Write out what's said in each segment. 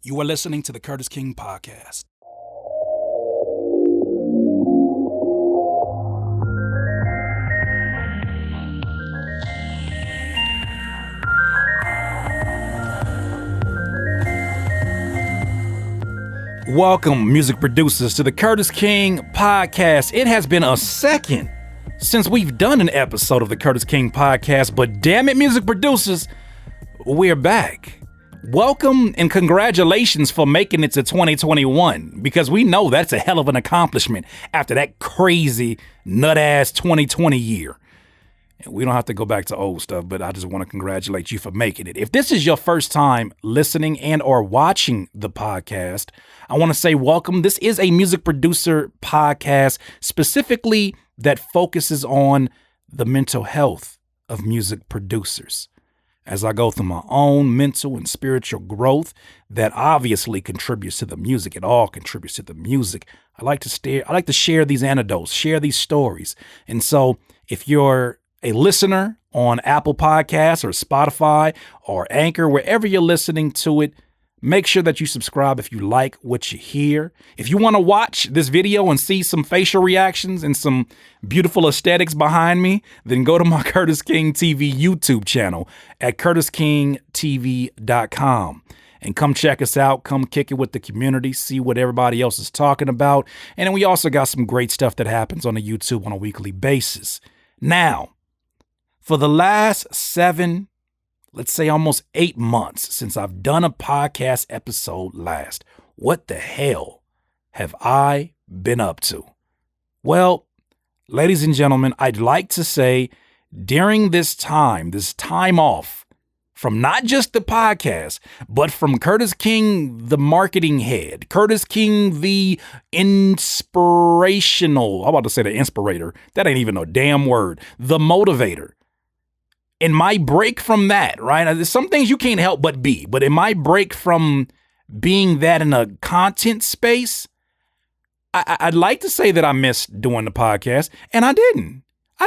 You are listening to the Curtis King Podcast. Welcome, music producers, to the Curtis King Podcast. It has been a second since we've done an episode of the Curtis King Podcast, but damn it, music producers, we're back. Welcome and congratulations for making it to 2021, because we know that's a hell of an accomplishment after that crazy nut-ass 2020 year. And we don't have to go back to old stuff, but I just want to congratulate you for making it. If this is your first time listening and or watching the podcast, I want to say welcome. This is a music producer podcast specifically that focuses on the mental health of music producers. As I go through my own mental and spiritual growth that obviously contributes to the music. It all contributes to the music. I like to share these anecdotes, share these stories. And so if you're a listener on Apple Podcasts or Spotify or Anchor, wherever you're listening to it, make sure that you subscribe if you like what you hear. If you want to watch this video and see some facial reactions and some beautiful aesthetics behind me, then go to my Curtis King TV YouTube channel at curtiskingtv.com and come check us out. Come kick it with the community, see what everybody else is talking about. And then we also got some great stuff that happens on the YouTube on a weekly basis. Now, for the last 7, let's say almost 8 months since I've done a podcast episode last, what the hell have I been up to? Well, ladies and gentlemen, I'd like to say during this time off from not just the podcast, but from Curtis King, the marketing head, Curtis King, the inspirational, I'm about to say the inspirator. That ain't even a damn word. The motivator. In my break from that, right? There's some things you can't help but be, but in my break from being that in a content space, I'd like to say that I missed doing the podcast, and I didn't. I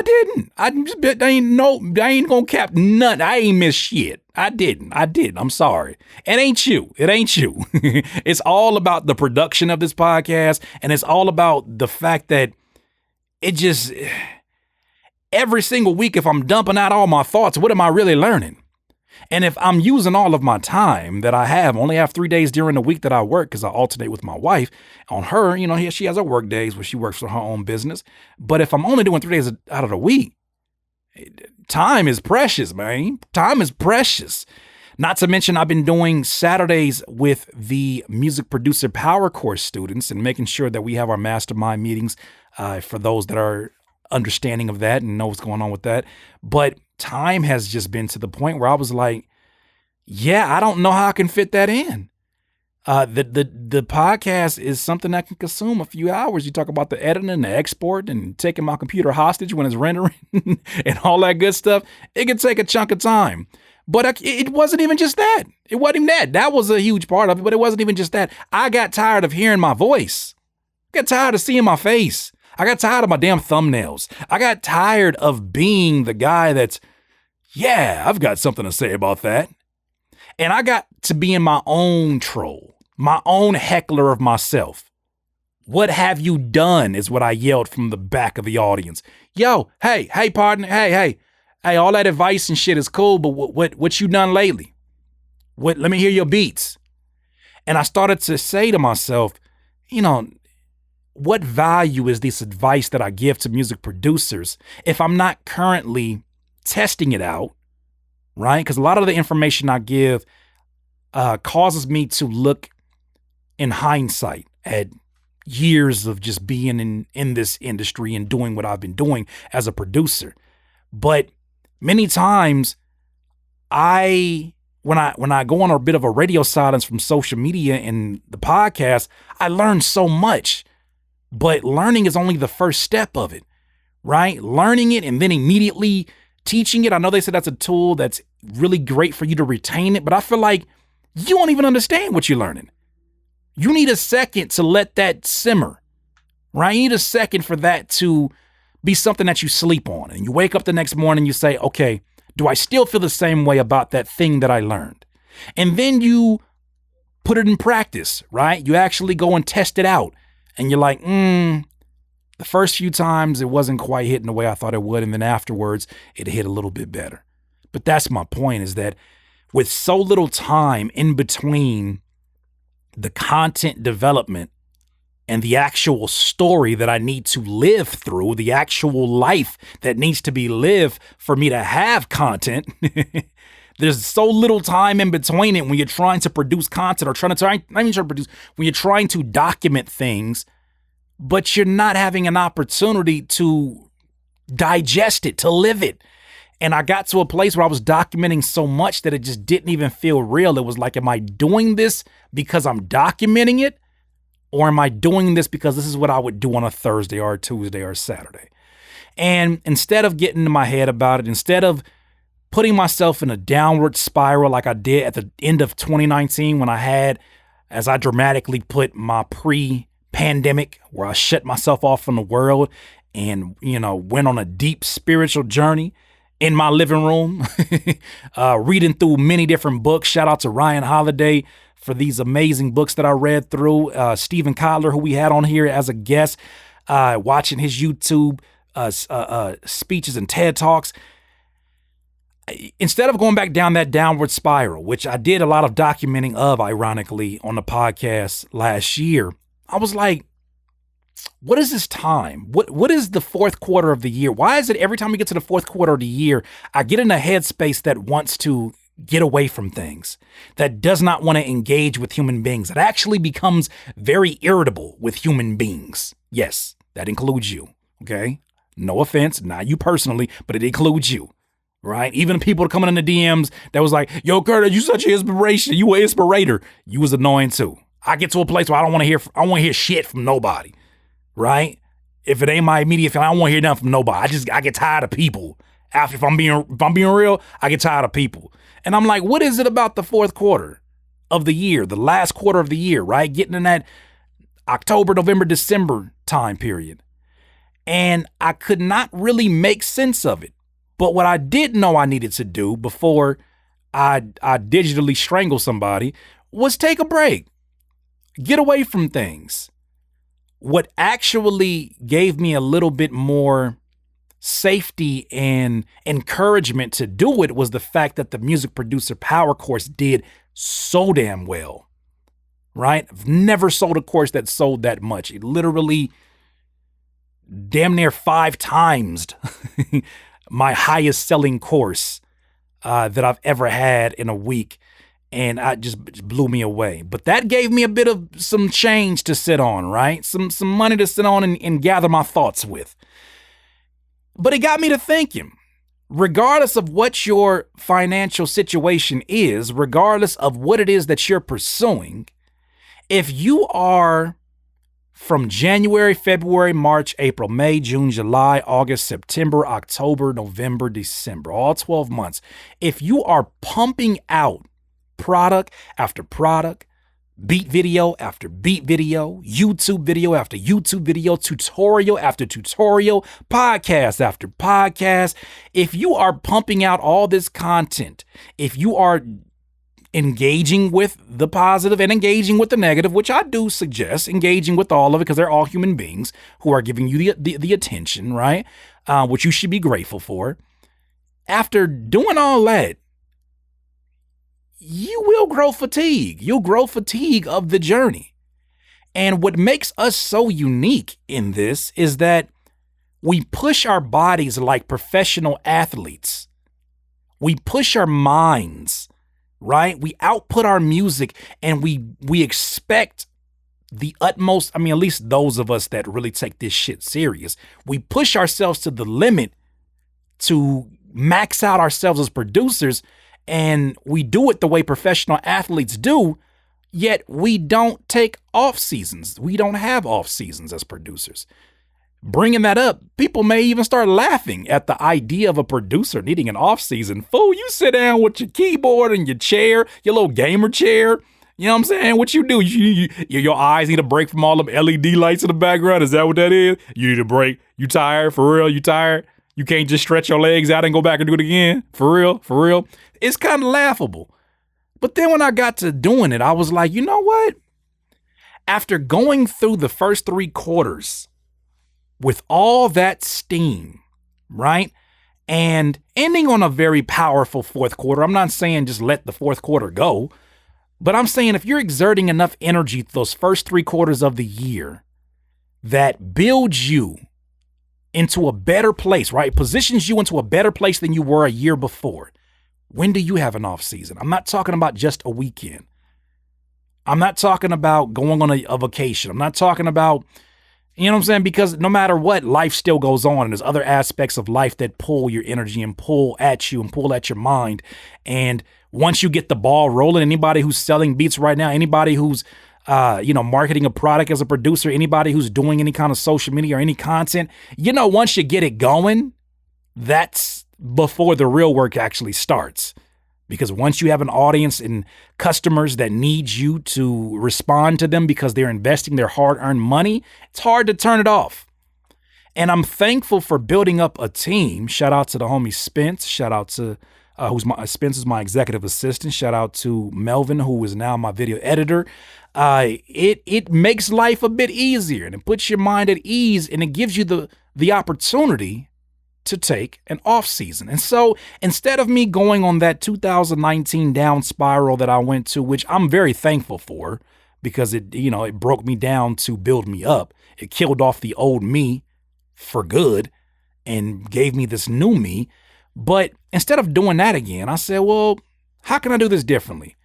ain't gonna cap nothing. I ain't missed shit. I didn't. I'm sorry. It ain't you. It's all about the production of this podcast, and it's all about the fact that it just... Every single week, if I'm dumping out all my thoughts, what am I really learning? And if I'm using all of my time that I only have 3 days during the week that I work because I alternate with my wife. On her, she has her work days where she works for her own business. But if I'm only doing 3 days out of the week, time is precious, man. Time is precious. Not to mention, I've been doing Saturdays with the music producer power course students and making sure that we have our mastermind meetings for those that are understanding of that and know what's going on with that. But time has just been to the point where I was like, yeah, I don't know how I can fit that in. The podcast is something that can consume a few hours. You talk about the editing and the export and taking my computer hostage when it's rendering and all that good stuff. It can take a chunk of time. But it wasn't even just that. It wasn't even that. That was a huge part of it, but it wasn't even just that. I got tired of hearing my voice. I got tired of seeing my face. I got tired of my damn thumbnails. I got tired of being the guy that's, yeah, I've got something to say about that. And I got to be in my own troll, my own heckler of myself. What have you done is what I yelled from the back of the audience. Yo, hey, partner, hey, all that advice and shit is cool, but what you done lately? Let me hear your beats. And I started to say to myself, what value is this advice that I give to music producers if I'm not currently testing it out, right? Because a lot of the information I give causes me to look in hindsight at years of just being in this industry and doing what I've been doing as a producer. But many times when I go on a bit of a radio silence from social media and the podcast, I learn so much. But learning is only the first step of it, right? Learning it and then immediately teaching it. I know they said that's a tool that's really great for you to retain it, but I feel like you don't even understand what you're learning. You need a second to let that simmer, right? You need a second for that to be something that you sleep on. And you wake up the next morning, you say, okay, do I still feel the same way about that thing that I learned? And then you put it in practice, right? You actually go and test it out. And you're like, the first few times it wasn't quite hitting the way I thought it would. And then afterwards, it hit a little bit better. But that's my point, is that with so little time in between the content development and the actual story that I need to live through, the actual life that needs to be lived for me to have content, there's so little time in between it when you're trying to produce content or when you're trying to document things, but you're not having an opportunity to digest it, to live it. And I got to a place where I was documenting so much that it just didn't even feel real. It was like, am I doing this because I'm documenting it? Or am I doing this because this is what I would do on a Thursday or a Tuesday or a Saturday? And instead of getting in my head about it, instead of putting myself in a downward spiral like I did at the end of 2019 when I had, as I dramatically put, my pre-pandemic, where I shut myself off from the world and, went on a deep spiritual journey in my living room, reading through many different books. Shout out to Ryan Holiday for these amazing books that I read through. Stephen Kotler, who we had on here as a guest, watching his YouTube speeches and TED Talks. Instead of going back down that downward spiral, which I did a lot of documenting of, ironically, on the podcast last year, I was like, what is this time? What is the fourth quarter of the year? Why is it every time we get to the fourth quarter of the year, I get in a headspace that wants to get away from things, that does not want to engage with human beings, that actually becomes very irritable with human beings? Yes, that includes you, okay? No offense, not you personally, but it includes you, right? Even the people coming in the DMs that was like, yo, Curtis, you such an inspiration. You an inspirator. You was annoying too. I get to a place where I don't want to hear shit from nobody. Right? If it ain't my immediate family, I don't want to hear nothing from nobody. I get tired of people. If I'm being real, I get tired of people. And I'm like, what is it about the fourth quarter of the year, the last quarter of the year, right? Getting in that October, November, December time period. And I could not really make sense of it. But what I did know I needed to do before I digitally strangle somebody was take a break, get away from things. What actually gave me a little bit more safety and encouragement to do it was the fact that the music producer power course did so damn well, right? I've never sold a course that sold that much. It literally damn near 5 times my highest selling course that I've ever had in a week. And it just blew me away. But that gave me a bit of some change to sit on, right? Some money to sit on and gather my thoughts with. But it got me to thinking, regardless of what your financial situation is, regardless of what it is that you're pursuing, if you are from January, February, March, April, May, June, July, August, September, October, November, December, all 12 months, if you are pumping out product after product, beat video after beat video, YouTube video after YouTube video, tutorial after tutorial, podcast after podcast. If you are pumping out all this content, if you are engaging with the positive and engaging with the negative, which I do suggest engaging with all of it because they're all human beings who are giving you the attention, right? Which you should be grateful for. After doing all that, you will grow fatigue. You'll grow fatigue of the journey. And what makes us so unique in this is that we push our bodies like professional athletes. We push our minds, right? We output our music and we expect the utmost. I mean, at least those of us that really take this shit serious, we push ourselves to the limit to max out ourselves as producers. And we do it the way professional athletes do, yet we don't take off seasons. We don't have off seasons as producers. Bringing that up, people may even start laughing at the idea of a producer needing an off season. Fool, you sit down with your keyboard and your chair, your little gamer chair. You know what I'm saying? What you do? Your eyes need a break from all them LED lights in the background. Is that what that is? You need a break. You tired? For real? You tired? You can't just stretch your legs out and go back and do it again? For real? For real? It's kind of laughable. But then when I got to doing it, I was like, you know what? After going through the first 3 quarters with all that steam, right? And ending on a very powerful fourth quarter. I'm not saying just let the fourth quarter go, but I'm saying if you're exerting enough energy those first 3 quarters of the year that builds you into a better place, right? Positions you into a better place than you were a year before. When do you have an off season? I'm not talking about just a weekend. I'm not talking about going on a vacation. I'm not talking about, you know what I'm saying? Because no matter what, life still goes on. And there's other aspects of life that pull your energy and pull at you and pull at your mind. And once you get the ball rolling, anybody who's selling beats right now, anybody who's, marketing a product as a producer, anybody who's doing any kind of social media or any content, once you get it going, that's before the real work actually starts. Because once you have an audience and customers that need you to respond to them because they're investing their hard-earned money, it's hard to turn it off. And I'm thankful for building up a team. Shout out to the homie Spence. Shout out to Spence is my executive assistant. Shout out to Melvin, who is now my video editor. It makes life a bit easier, and it puts your mind at ease, and it gives you the opportunity to take an off season. And so instead of me going on that 2019 down spiral that I went to, which I'm very thankful for because it broke me down to build me up. It killed off the old me for good and gave me this new me. But instead of doing that again, I said, well, how can I do this differently?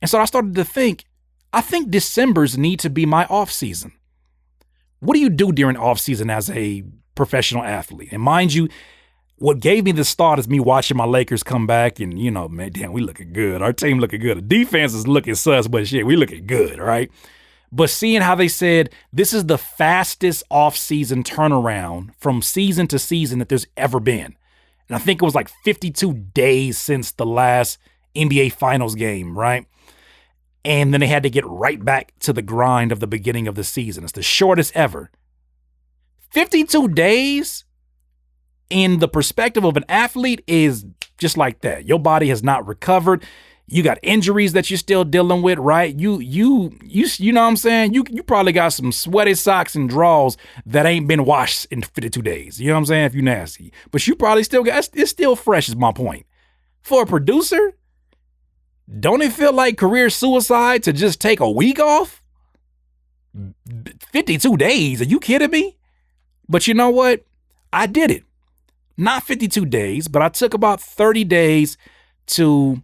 And so I started to think, I think Decembers need to be my off season. What do you do during off season as a professional athlete? And mind you, what gave me this thought is me watching my Lakers come back and, man, damn, we looking good. Our team looking good. The defense is looking sus, but shit, we looking good, right? But seeing how they said this is the fastest off-season turnaround from season to season that there's ever been. And I think it was like 52 days since the last NBA Finals game, right? And then they had to get right back to the grind of the beginning of the season. It's the shortest ever. 52 days in the perspective of an athlete is just like that. Your body has not recovered. You got injuries that you're still dealing with, right? You know what I'm saying? You probably got some sweaty socks and drawers that ain't been washed in 52 days. You know what I'm saying? If you nasty. But you probably still got, it's still fresh is my point. For a producer, don't it feel like career suicide to just take a week off? 52 days? Are you kidding me? But you know what? I did it. Not 52 days, but I took about 30 days to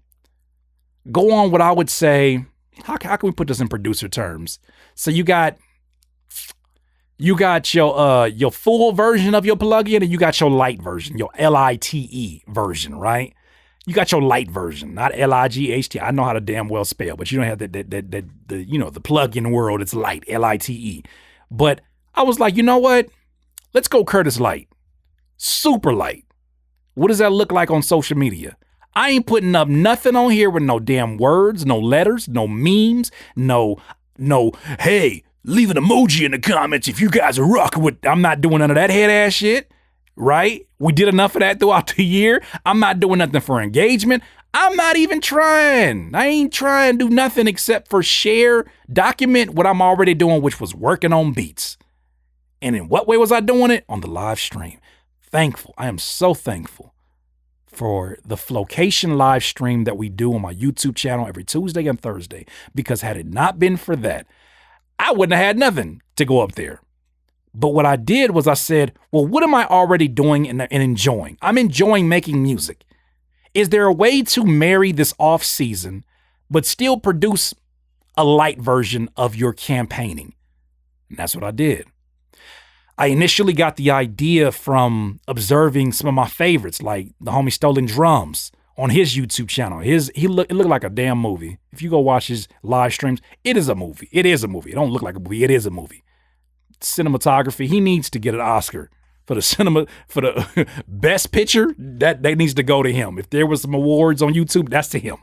go on what I would say, how can we put this in producer terms? So you got your full version of your plugin and you got your light version, your LITE version, right? You got your light version, not LIGHT. I know how to damn well spell, but you don't have the plugin world. It's light, LITE. But I was like, you know what? Let's go Curtis Light. Super light. What does that look like on social media? I ain't putting up nothing on here with no damn words, no letters, no memes, no, hey, leave an emoji in the comments if you guys are rocking with. I'm not doing none of that head ass shit, right? We did enough of that throughout the year. I'm not doing nothing for engagement. I'm not even trying. I ain't trying to do nothing except for share, document what I'm already doing, which was working on beats. And in what way was I doing it? On the live stream. Thankful. I am so thankful for the Flocation live stream that we do on my YouTube channel every Tuesday and Thursday, because had it not been for that, I wouldn't have had nothing to go up there. But what I did was I said, well, what am I already doing and enjoying? I'm enjoying making music. Is there a way to marry this off season, but still produce a light version of your campaigning? And that's what I did. I initially got the idea from observing some of my favorites, like the homie Stolen Drums on his YouTube channel. It looked like a damn movie. If you go watch his live streams, it is a movie. It is a movie. It don't look like a movie. It is a movie. Cinematography. He needs to get an Oscar for the best picture. That needs to go to him. If there was some awards on YouTube, that's to him.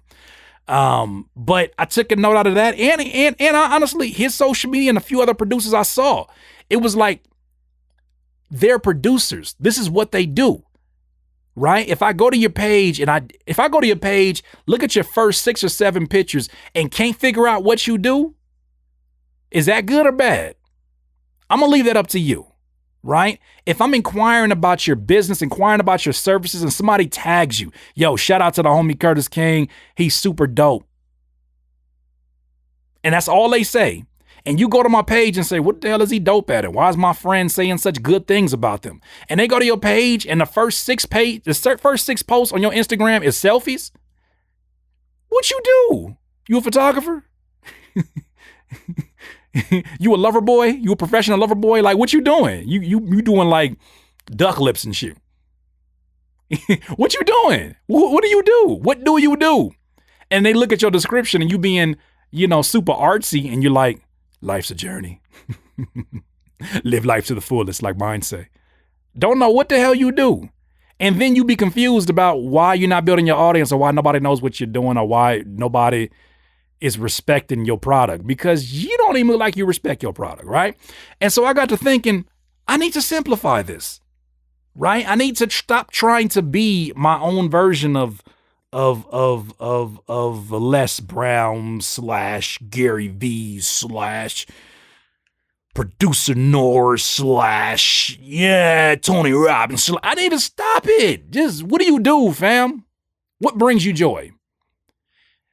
But I took a note out of that, and I, honestly, his social media and a few other producers I saw, it was like, they're producers. This is what they do. right? If I go to your page look at your first 6 or 7 pictures and can't figure out what you do, is that good or bad? I'm going to leave that up to you, right? If I'm inquiring about your business, inquiring about your services, and somebody tags you, yo, shout out to the homie Curtis King. He's super dope. And that's all they say. And you go to my page and say, what the hell is he dope at? And why is my friend saying such good things about them? And they go to your page and the first 6 posts on your Instagram is selfies. What you do? You a photographer? You a lover boy? You a professional lover boy? Like, what you doing? You doing like duck lips and shit. What you doing? What do you do? What do you do? And they look at your description and you being, super artsy, and you're like, life's a journey. Live life to the fullest, like mine say. Don't know what the hell you do. And then you be confused about why you're not building your audience, or why nobody knows what you're doing, or why nobody is respecting your product, because you don't even look like you respect your product, right? And so I got to thinking, I need to simplify this, right? I need to stop trying to be my own version of Les Brown / Gary V / producer Norris / Tony Robbins. I need to stop it. Just, what do you do, fam? What brings you joy?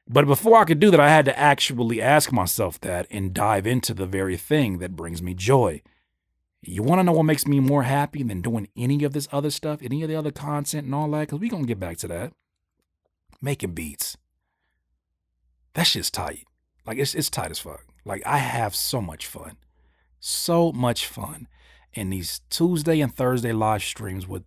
But before I could do that, I had to actually ask myself that and dive into the very thing that brings me joy. You want to know what makes me more happy than doing any of this other stuff, any of the other content and all that? Because we're going to get back to that. Making beats. That shit's tight. Like, it's tight as fuck. Like, I have so much fun in these Tuesday and Thursday live streams with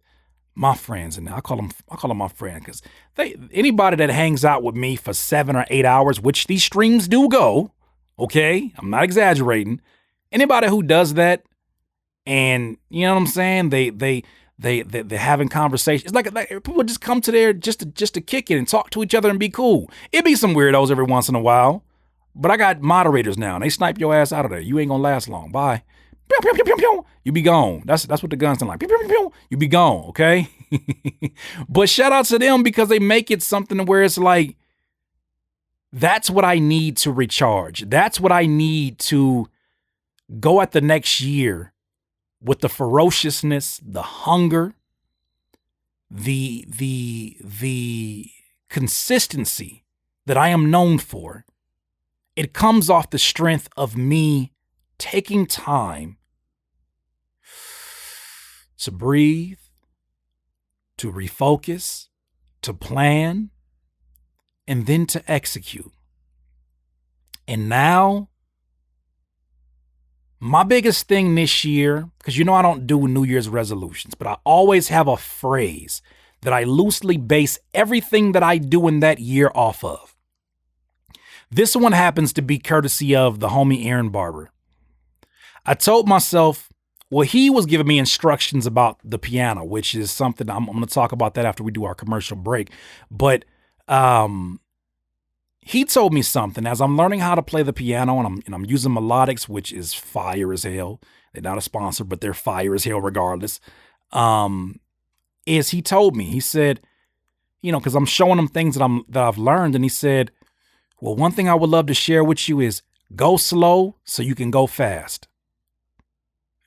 my friends. And I call them my friend, because anybody that hangs out with me for 7 or 8 hours, which these streams do go, okay, I'm not exaggerating. Anybody who does that, and you know what I'm saying, they're having conversations. It's like people just come to there just to kick it and talk to each other and be cool. It be some weirdos every once in a while, but I got moderators now, and they snipe your ass out of there. You ain't gonna last long. Bye. Pew, pew, pew, pew, pew. You be gone. That's what the guns sound like. Pew, pew, pew, pew. You be gone, okay? But shout out to them, because they make it something where it's like, that's what I need to recharge. That's what I need to go at the next year with the ferociousness, the hunger, the consistency that I am known for. It comes off the strength of me taking time to breathe, to refocus, to plan, and then to execute. And now, my biggest thing this year, because I don't do New Year's resolutions, but I always have a phrase that I loosely base everything that I do in that year off of. This one happens to be courtesy of the homie Aaron Barber. I told myself, well, he was giving me instructions about the piano, which is something I'm going to talk about that after we do our commercial break. But he told me something as I'm learning how to play the piano, and I'm using melodics, which is fire as hell. They're not a sponsor, but they're fire as hell regardless. He told me, he said, because I'm showing him things that I've learned, and he said, well, one thing I would love to share with you is go slow so you can go fast.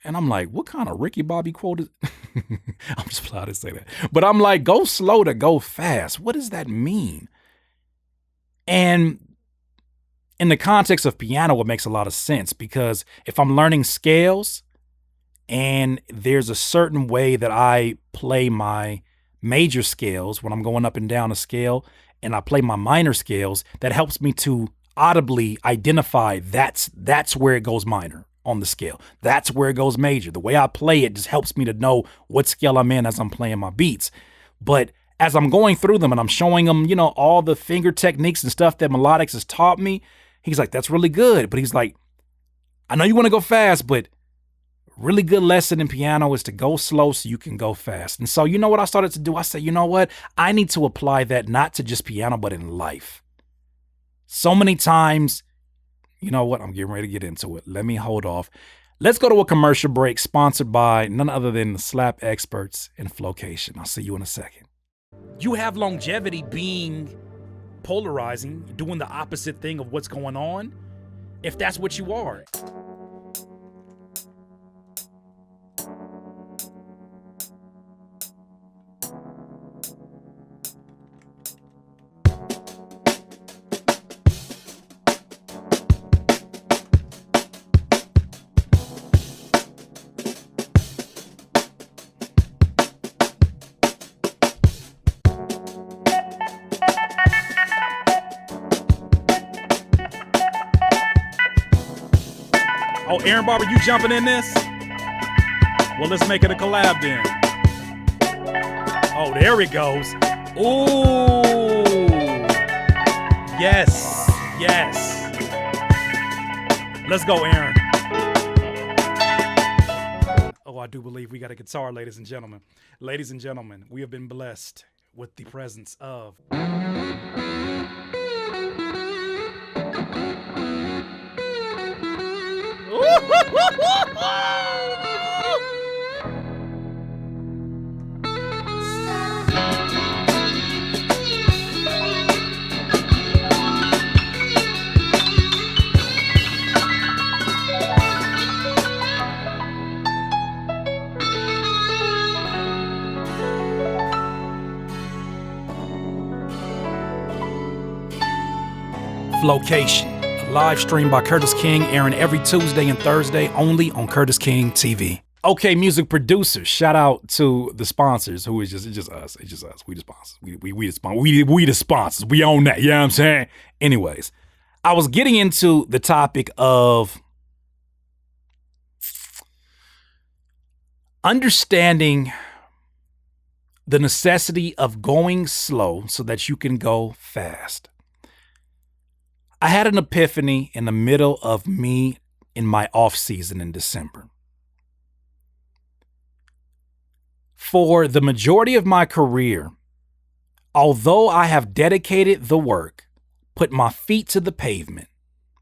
And I'm like, what kind of Ricky Bobby quote is? I'm just proud to say that. But I'm like, go slow to go fast. What does that mean? And in the context of piano, it makes a lot of sense, because if I'm learning scales and there's a certain way that I play my major scales when I'm going up and down a scale, and I play my minor scales, that helps me to audibly identify that's where it goes minor on the scale. That's where it goes major. The way I play it just helps me to know what scale I'm in as I'm playing my beats. But as I'm going through them and I'm showing him, all the finger techniques and stuff that Melodics has taught me, he's like, that's really good. But he's like, I know you want to go fast, but really good lesson in piano is to go slow so you can go fast. And so, what I started to do? I said, you know what? I need to apply that not to just piano, but in life. So many times, you know what? I'm getting ready to get into it. Let me hold off. Let's go to a commercial break sponsored by none other than the Slap Experts and Flowcation. I'll see you in a second. You have longevity being polarizing, doing the opposite thing of what's going on, if that's what you are. Oh, Aaron Barber, you jumping in this? Well, let's make it a collab then. Oh, there it goes. Ooh. Yes. Yes. Let's go, Aaron. Oh, I do believe we got a guitar, ladies and gentlemen. Ladies and gentlemen, we have been blessed with the presence of... Flocation, a live stream by Curtis King, airing every Tuesday and Thursday, only on Curtis King TV. Okay, music producers, shout out to the sponsors, who is just us. It's just us. We the sponsors. We the sponsors. We own that. You know what I'm saying? Anyways, I was getting into the topic of understanding the necessity of going slow so that you can go fast. I had an epiphany in the middle of me in my off season in December. For the majority of my career, although I have dedicated the work, put my feet to the pavement,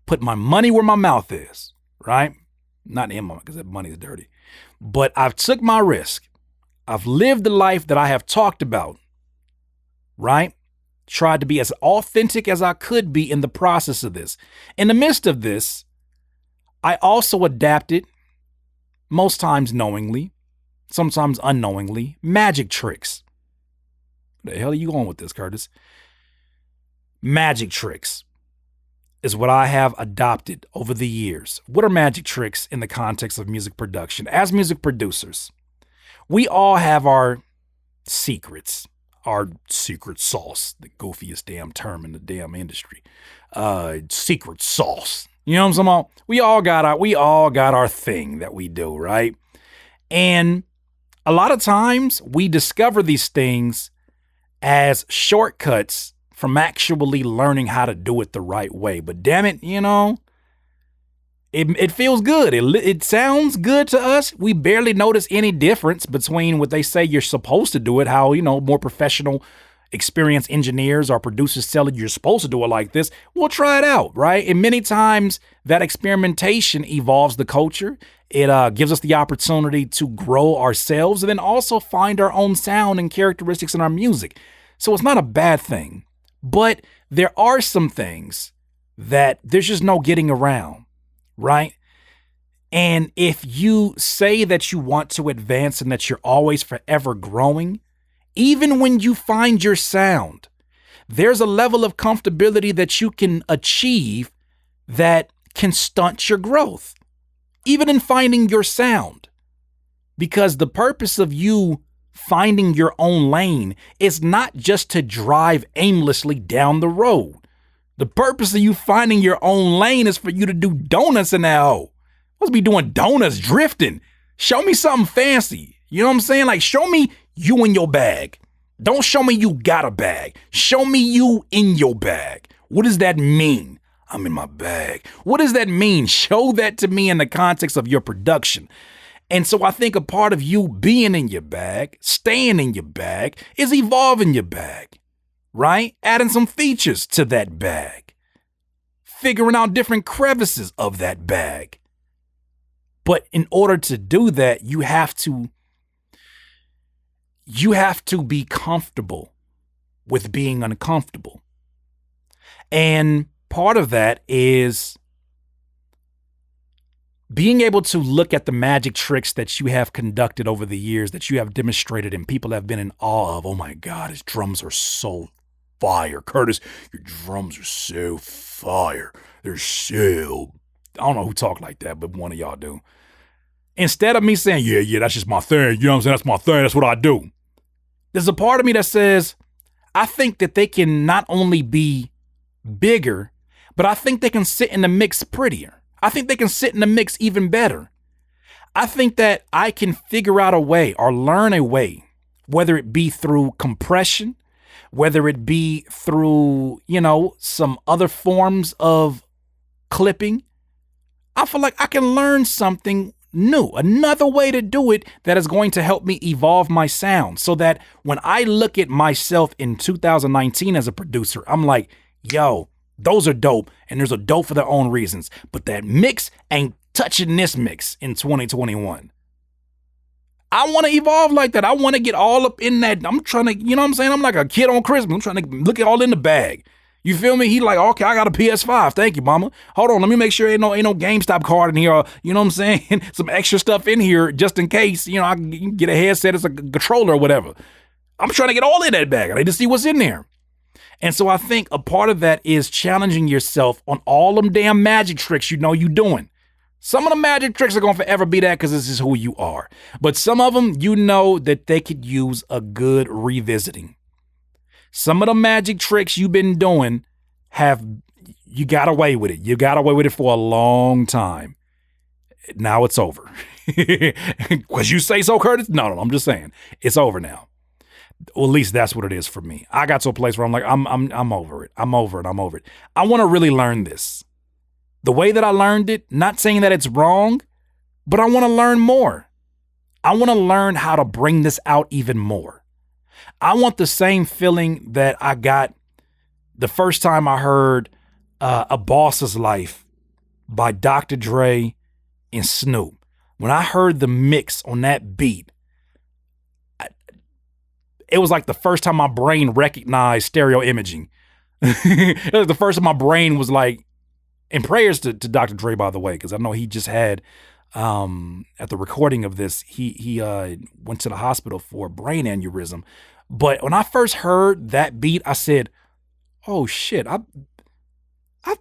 put my money where my mouth is, right? Not in my mouth, because that money is dirty. But I've took my risk. I've lived the life that I have talked about, right? Tried to be as authentic as I could be in the process of this. In the midst of this, I also adapted, most times knowingly, sometimes unknowingly, magic tricks. Where the hell are you going with this, Curtis? Magic tricks is what I have adopted over the years. What are magic tricks in the context of music production? As music producers, we all have our secrets. Our secret sauce, the goofiest damn term in the damn industry. Secret sauce. You know what I'm saying about? We all got our thing that we do, right? And a lot of times we discover these things as shortcuts from actually learning how to do it the right way. But damn it, you know, it feels good. It sounds good to us. We barely notice any difference between what they say you're supposed to do it, how, you know, more professional, experienced engineers or producers tell you you're supposed to do it like this. We'll try it out, right? And many times that experimentation evolves the culture. It gives us the opportunity to grow ourselves and then also find our own sound and characteristics in our music. So it's not a bad thing, but there are some things that there's just no getting around. Right? And if you say that you want to advance and that you're always forever growing, even when you find your sound, there's a level of comfortability that you can achieve that can stunt your growth, even in finding your sound. Because the purpose of you finding your own lane is not just to drive aimlessly down the road. The purpose of you finding your own lane is for you to do donuts in that hole. Let's be doing donuts drifting. Show me something fancy. You know what I'm saying? Like, show me you in your bag. Don't show me you got a bag. Show me you in your bag. What does that mean? I'm in my bag. What does that mean? Show that to me in the context of your production. And so I think a part of you being in your bag, staying in your bag, is evolving your bag. Right? Adding some features to that bag. Figuring out different crevices of that bag. But in order to do that, you have to be comfortable with being uncomfortable. And part of that is being able to look at the magic tricks that you have conducted over the years, that you have demonstrated and people have been in awe of. Oh my God, his drums are so fire. Curtis, your drums are so fire. They're so, I don't know who talk like that, but one of y'all do. Instead of me saying, yeah, that's just my thing. You know what I'm saying? That's my thing. That's what I do. There's a part of me that says, I think that they can not only be bigger, but I think they can sit in the mix prettier. I think they can sit in the mix even better. I think that I can figure out a way or learn a way, whether it be through compression, whether it be through, some other forms of clipping. I feel like I can learn something new, another way to do it that is going to help me evolve my sound so that when I look at myself in 2019 as a producer, I'm like, yo, those are dope, and there's a dope for their own reasons. But that mix ain't touching this mix in 2021. I want to evolve like that. I want to get all up in that. I'm trying to, you know what I'm saying? I'm like a kid on Christmas. I'm trying to look at all in the bag. You feel me? He like, okay, I got a PS5. Thank you, mama. Hold on, let me make sure ain't no GameStop card in here. Or, you know what I'm saying? Some extra stuff in here just in case, I can get a headset as a controller or whatever. I'm trying to get all in that bag. I need to see what's in there. And so I think a part of that is challenging yourself on all them damn magic tricks you doing. Some of the magic tricks are going to forever be that because this is who you are. But some of them, that they could use a good revisiting. Some of the magic tricks you've been doing you got away with it. You got away with it for a long time. Now it's over. Because you say so, Curtis? No, I'm just saying. It's over now. Well, at least that's what it is for me. I got to a place where I'm like, I'm over it. I'm over it. I want to really learn this. The way that I learned it, not saying that it's wrong, but I want to learn more. I want to learn how to bring this out even more. I want the same feeling that I got the first time I heard A Boss's Life by Dr. Dre and Snoop. When I heard the mix on that beat, it was like the first time my brain recognized stereo imaging. It was the first time my brain was like, and prayers to Dr. Dre, by the way, because I know he just had, at the recording of this, he went to the hospital for a brain aneurysm. But when I first heard that beat, I said, oh shit, I've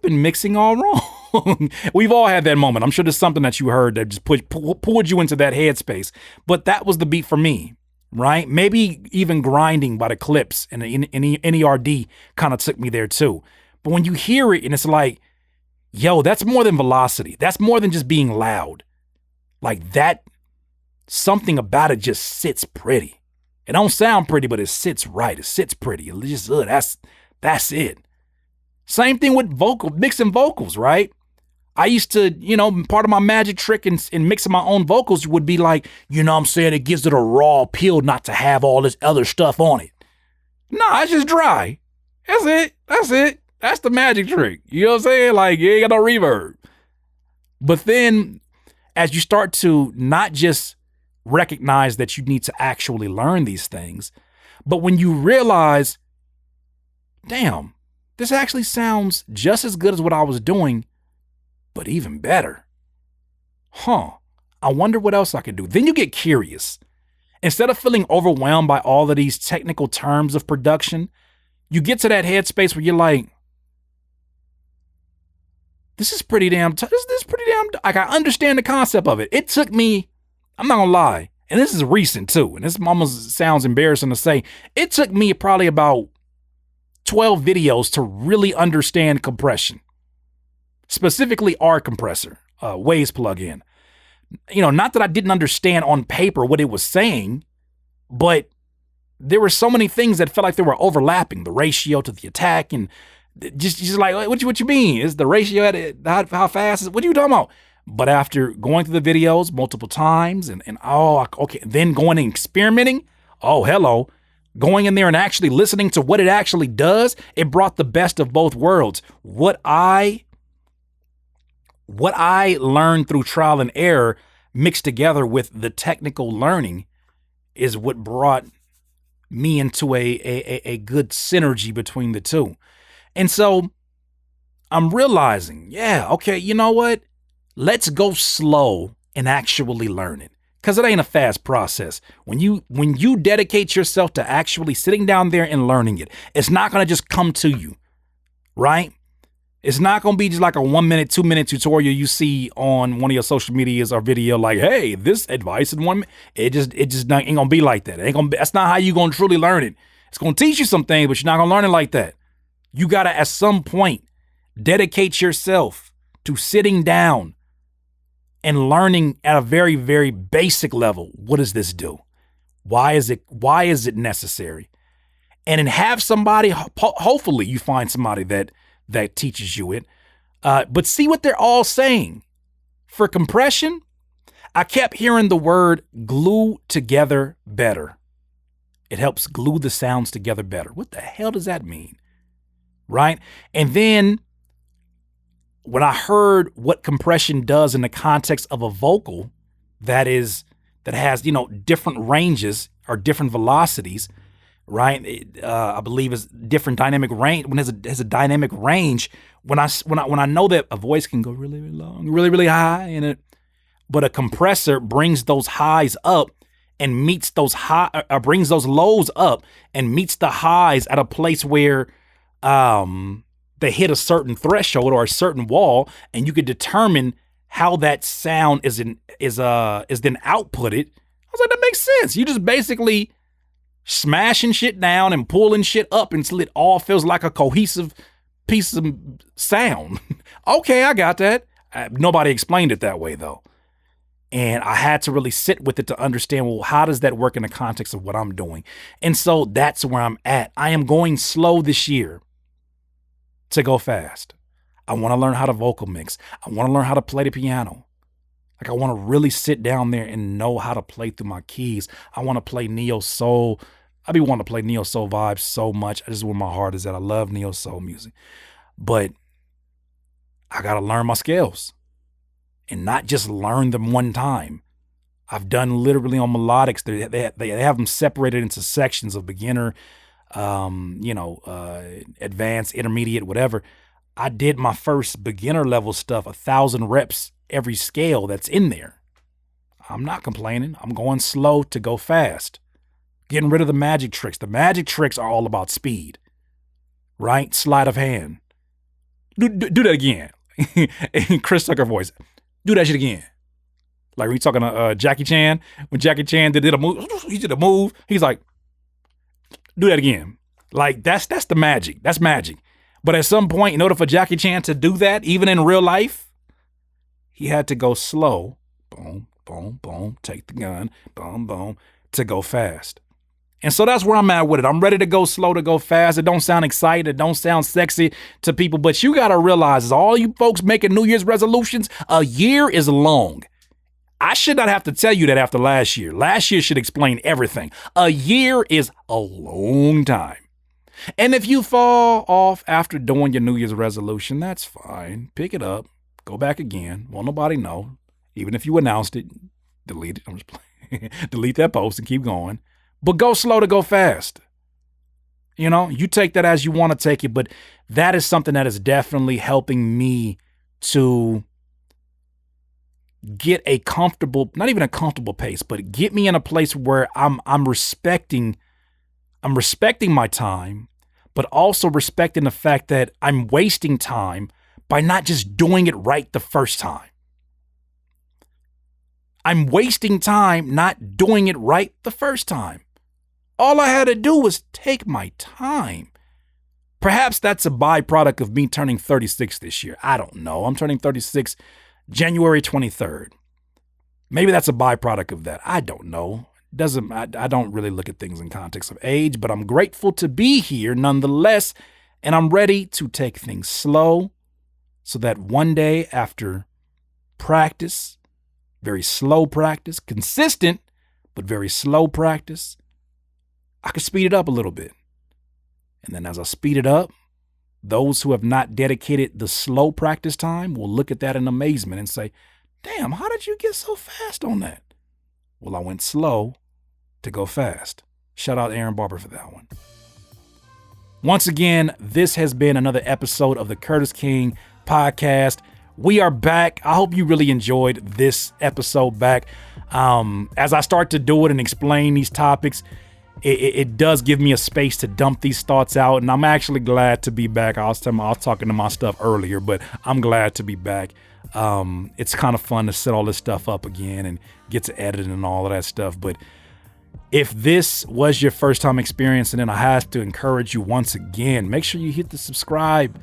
been mixing all wrong. We've all had that moment. I'm sure there's something that you heard that just pulled you into that headspace. But that was the beat for me. Right? Maybe even grinding by the clips and the NERD kind of took me there too. But when you hear it and it's like, yo, that's more than velocity. That's more than just being loud. Like that, something about it just sits pretty. It don't sound pretty, but it sits right. It sits pretty. It just, that's it. Same thing with mixing vocals, right? I used to, part of my magic trick in mixing my own vocals would be like, I'm saying, it gives it a raw appeal not to have all this other stuff on it. Nah, it's just dry. That's it. That's the magic trick. You know what I'm saying? Like, you ain't got no reverb. But then as you start to not just recognize that you need to actually learn these things, but when you realize, damn, this actually sounds just as good as what I was doing, but even better. I wonder what else I could do. Then you get curious. Instead of feeling overwhelmed by all of these technical terms of production, you get to that headspace where you're like, this is pretty damn, like I understand the concept of it. It took me, I'm not gonna lie, and this is recent too, and this almost sounds embarrassing to say, it took me probably about 12 videos to really understand compression. Specifically our compressor, Waves plugin. Not that I didn't understand on paper what it was saying, but there were so many things that felt like they were overlapping. The ratio to the attack and just like, what you mean? Is the ratio at how fast is it? What are you talking about? But after going through the videos multiple times and okay, then going and experimenting, oh, hello. Going in there and actually listening to what it actually does, it brought the best of both worlds. What I learned through trial and error mixed together with the technical learning is what brought me into a good synergy between the two. And so I'm realizing, yeah, okay, you know what? Let's go slow and actually learn it. Because it ain't a fast process. When you dedicate yourself to actually sitting down there and learning it, it's not going to just come to you, right? It's not going to be just like a 1 minute, 2 minute tutorial you see on one of your social medias or video like, hey, this advice in 1 minute. It just ain't going to be like that. That's not how you're going to truly learn it. It's going to teach you some things, but you're not going to learn it like that. You got to, at some point, dedicate yourself to sitting down and learning at a very, very basic level. What does this do? Why is it necessary? And then have somebody, hopefully you find somebody that teaches you it. But see what they're all saying. For compression, I kept hearing the word glue together better. It helps glue the sounds together better. What the hell does that mean? Right? And then when I heard what compression does in the context of a vocal that has, different ranges or different velocities, right? I believe it's different dynamic range. When it has a dynamic range, when I know that a voice can go really, really long, really, really high, but a compressor brings those highs up and meets those brings those lows up and meets the highs at a place where they hit a certain threshold or a certain wall, and you could determine how that sound is then outputted. I was like, that makes sense. You just basically smashing shit down and pulling shit up until it all feels like a cohesive piece of sound. Okay, I got that. Nobody explained it that way though. And I had to really sit with it to understand, well, how does that work in the context of what I'm doing? And so that's where I'm at. I am going slow this year to go fast. I want to learn how to vocal mix. I want to learn how to play the piano. Like I want to really sit down there and know how to play through my keys. I want to play neo soul. I be wanting to play neo soul vibes so much. This is where my heart is at. I love neo soul music, but I got to learn my scales and not just learn them one time. I've done literally on melodics. They have them separated into sections of beginner, advanced, intermediate, whatever. I did my first beginner level stuff, 1,000 reps every scale that's in there. I'm not complaining. I'm going slow to go fast. Getting rid of the magic tricks. The magic tricks are all about speed, right? Sleight of hand. Do that again. Chris Tucker voice. Do that shit again. Like when you talking to Jackie Chan, when Jackie Chan did a move, he did a move. He's like, do that again. Like that's the magic. That's magic. But at some point, in order for Jackie Chan to do that, even in real life, he had to go slow. Boom, boom, boom. Take the gun. Boom, boom. To go fast. And so that's where I'm at with it. I'm ready to go slow to go fast. It don't sound exciting. It don't sound sexy to people. But you got to realize, is all you folks making New Year's resolutions, a year is long. I should not have to tell you that after last year. Last year should explain everything. A year is a long time. And if you fall off after doing your New Year's resolution, that's fine. Pick it up. Go back again. Won't nobody know. Even if you announced it, delete it. I'm just playing. Delete that post and keep going. But go slow to go fast. You take that as you want to take it. But that is something that is definitely helping me to get a comfortable, not even a comfortable pace, but get me in a place where I'm respecting my time, but also respecting the fact that I'm wasting time by not just doing it right the first time. I'm wasting time not doing it right the first time. All I had to do was take my time. Perhaps that's a byproduct of me turning 36 this year. I don't know. I'm turning 36 January 23rd. Maybe that's a byproduct of that. I don't know. I don't really look at things in context of age, but I'm grateful to be here nonetheless, and I'm ready to take things slow so that one day after practice, very slow practice, consistent, but very slow practice, I can speed it up a little bit. And then as I speed it up, those who have not dedicated the slow practice time will look at that in amazement and say, damn, how did you get so fast on that? Well, I went slow to go fast. Shout out Aaron Barber for that one. Once again, this has been another episode of the Curtis King Podcast. We are back. I hope you really enjoyed this episode back. As I start to do it and explain these topics, it does give me a space to dump these thoughts out, and I'm actually glad to be back. I was talking to my stuff earlier, but I'm glad to be back. It's kind of fun to set all this stuff up again and get to edit and all of that stuff, but if this was your first time experiencing it, I have to encourage you once again, make sure you hit the subscribe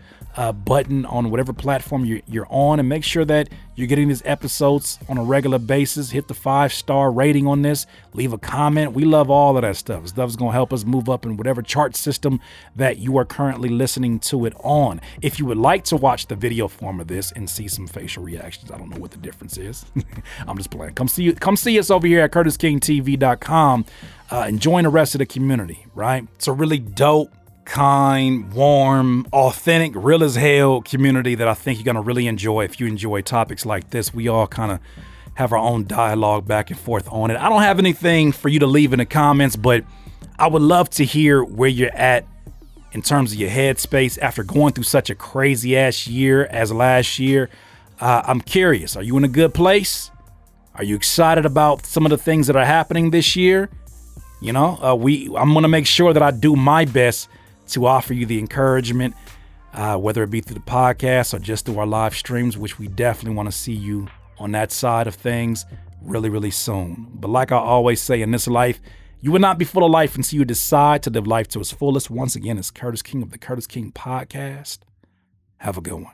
button on whatever platform you're on, and make sure that you're getting these episodes on a regular basis. Hit the 5-star rating on this. Leave a comment. We love all of that stuff. Stuff's going to help us move up in whatever chart system that you are currently listening to it on. If you would like to watch the video form of this and see some facial reactions, I don't know what the difference is. I'm just playing. Come see us over here at CurtisKingTV.com and join the rest of the community, right? It's a really dope, kind, warm, authentic, real as hell community that I think you're going to really enjoy if you enjoy topics like this. We all kind of have our own dialogue back and forth on it. I don't have anything for you to leave in the comments, but I would love to hear where you're at in terms of your headspace after going through such a crazy ass year as last year. I'm curious. Are you in a good place? Are you excited about some of the things that are happening this year? You know, I'm going to make sure that I do my best to offer you the encouragement, whether it be through the podcast or just through our live streams, which we definitely want to see you on that side of things really, really soon. But like I always say in this life, you will not be full of life until you decide to live life to its fullest. Once again, it's Curtis King of the Curtis King Podcast. Have a good one.